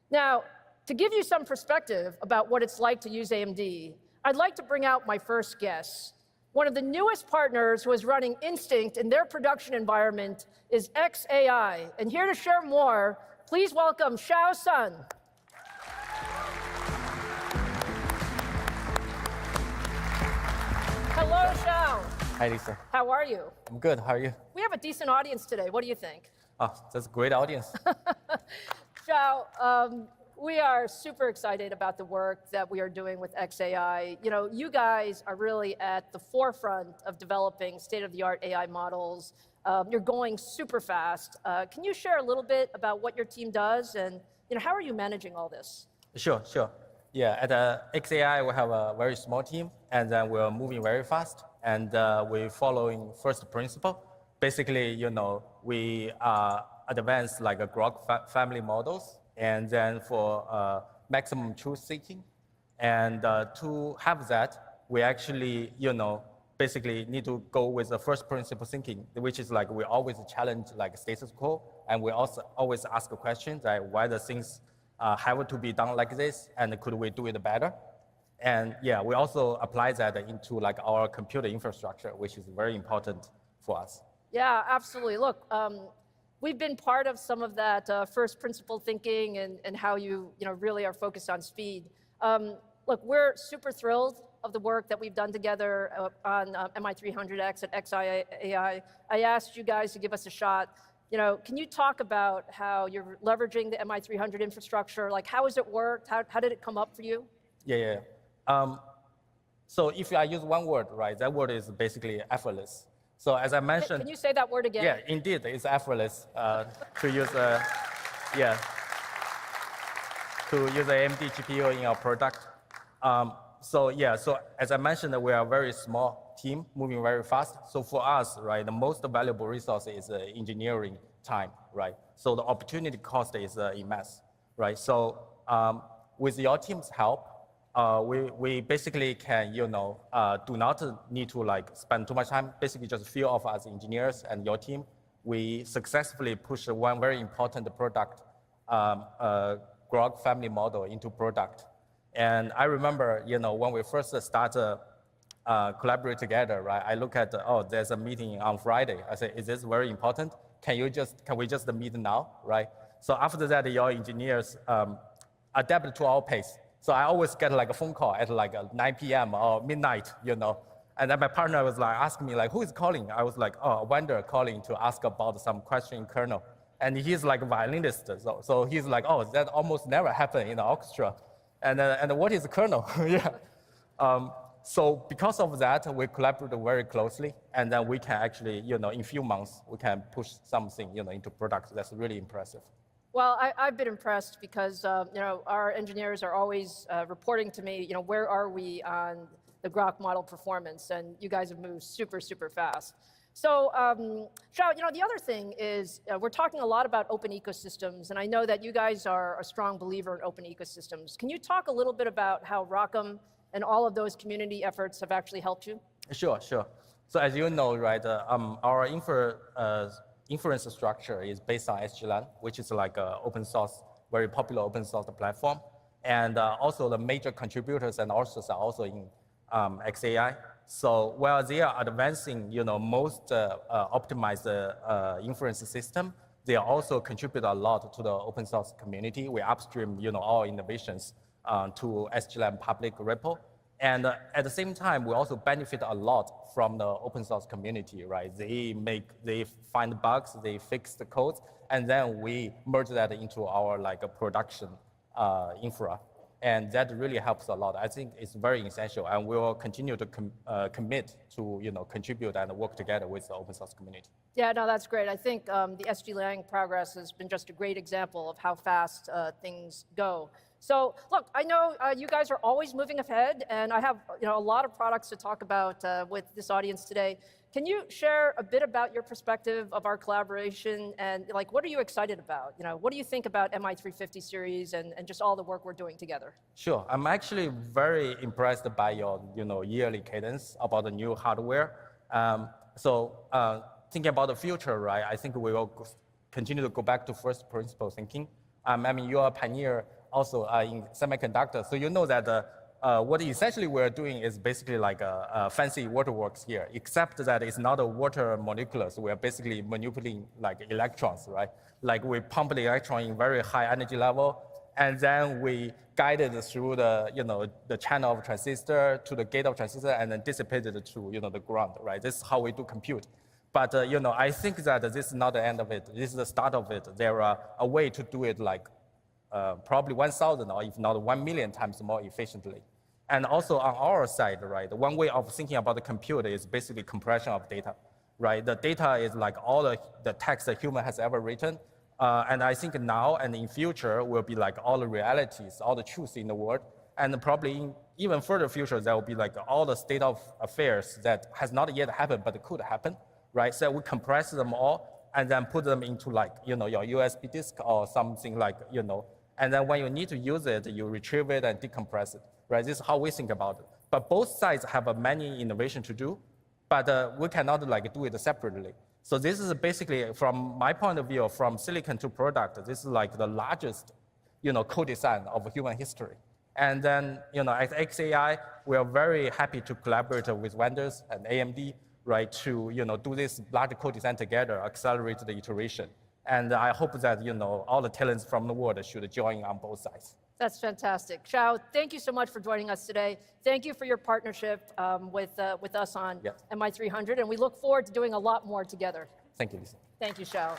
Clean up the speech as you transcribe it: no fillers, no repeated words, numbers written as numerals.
Now, to give you some perspective about what it's like to use AMD, I'd like to bring out my first guest. One of the newest partners who is running Instinct in their production environment is xAI. And here to share more, please welcome Xiao Sun. Hello, Xiao. Hi, Lisa. How are you? I'm good. How are you? We have a decent audience today. What do you think? Oh, that's a great audience. Xiao, we are super excited about the work that we are doing with xAI. You know, you guys are really at the forefront of developing state-of-the-art AI models. You're going super fast. Can you share a little bit about what your team does and how are you managing all this? Sure. Yeah, at xAI, we have a very small team, and then we're moving very fast, and we're following first principle. Basically, we advance like a Grok family models, and then for maximum truth seeking. And to have that, we actually, basically need to go with the first principle thinking, which is like we always challenge like status quo, and we also always ask questions like why the things have to be done like this, and could we do it better? And yeah, we also apply that into like our computer infrastructure, which is very important for us. Yeah, absolutely. Look, we've been part of some of that first principle thinking and how you really are focused on speed. Look, we're super thrilled of the work that we've done together on MI300X at xAI. I asked you guys to give us a shot. Can you talk about how you're leveraging the MI300 infrastructure? Like, how has it worked? How did it come up for you? Yeah. So if I use one word, right, that word is basically effortless. So as I mentioned— Can you say that word again? Yeah, indeed, it's effortless to use AMD GPU in our product. So as I mentioned, we are a very small team moving very fast. So for us, right, the most valuable resource is engineering time, right? So the opportunity cost is immense, right? So with your team's help, we basically can, do not need to like spend too much time. Basically, just few of us engineers and your team, we successfully pushed one very important product, Grok family model into product. And I remember, when we first started collaborate together, right? I look at, there's a meeting on Friday. I say, is this very important? Can we just meet now, right? So after that, your engineers adapt to our pace. So I always get like a phone call at like 9 p.m. or midnight, And then my partner was like asking me like, who is calling? I was like, a vendor calling to ask about some question in kernel. And he's like a violinist, so he's like, that almost never happened in the orchestra. And what is kernel? Yeah. So because of that, we collaborate very closely, and then we can actually, in a few months, we can push something, into product. That's really impressive. Well, I've been impressed because, our engineers are always reporting to me, where are we on the Grok model performance? And you guys have moved super, super fast. So, Xiao, the other thing is we're talking a lot about open ecosystems, and I know that you guys are a strong believer in open ecosystems. Can you talk a little bit about how ROCm and all of those community efforts have actually helped you? Sure. So as you know, right, our inference structure is based on SGLang, which is like an open source, very popular open source platform. And also the major contributors and authors are also in xAI. So while they are advancing, most optimized inference system, they also contribute a lot to the open source community. We upstream, all innovations to SGLang public repo. And at the same time, we also benefit a lot from the open source community, right? They find bugs, they fix the codes, and then we merge that into our like a production infra. And that really helps a lot. I think it's very essential, and we will continue to commit to contribute and work together with the open source community. Yeah, no, that's great. I think the SGLang progress has been just a great example of how fast things go. So look, I know you guys are always moving ahead, and I have a lot of products to talk about with this audience today. Can you share a bit about your perspective of our collaboration, and like, what are you excited about? What do you think about MI350 series and just all the work we're doing together? Sure, I'm actually very impressed by your yearly cadence about the new hardware. Thinking about the future, right? I think we will continue to go back to first principle thinking. I mean, you are a pioneer also in semiconductor. So you know that what essentially we're doing is basically like a fancy waterworks here, except that it's not a water molecules. We're basically manipulating like electrons, right? Like we pump the electron in very high energy level, and then we guide it through the, the channel of transistor to the gate of transistor, and then dissipate it to, the ground, right? This is how we do compute. But, I think that this is not the end of it. This is the start of it. There are a way to do it like probably 1,000 or if not 1 million times more efficiently. And also on our side, right, one way of thinking about the computer is basically compression of data, right? The data is like all the text a human has ever written. And I think now and in future will be like all the realities, all the truths in the world. And probably in even further future, there will be like all the state of affairs that has not yet happened, but could happen, right? So we compress them all and then put them into like, your USB disk or something like, and then when you need to use it, you retrieve it and decompress it, right? This is how we think about it. But both sides have many innovation to do, but we cannot like do it separately. So this is basically, from my point of view, from silicon to product, this is like the largest, co-design of human history. And then, at xAI, we are very happy to collaborate with vendors and AMD, right, to, do this large co-design together, accelerate the iteration. And I hope that, all the talents from the world should join on both sides. That's fantastic. Xiao, thank you so much for joining us today. Thank you for your partnership with us on MI300, and we look forward to doing a lot more together. Thank you, Lisa. Thank you, Xiao.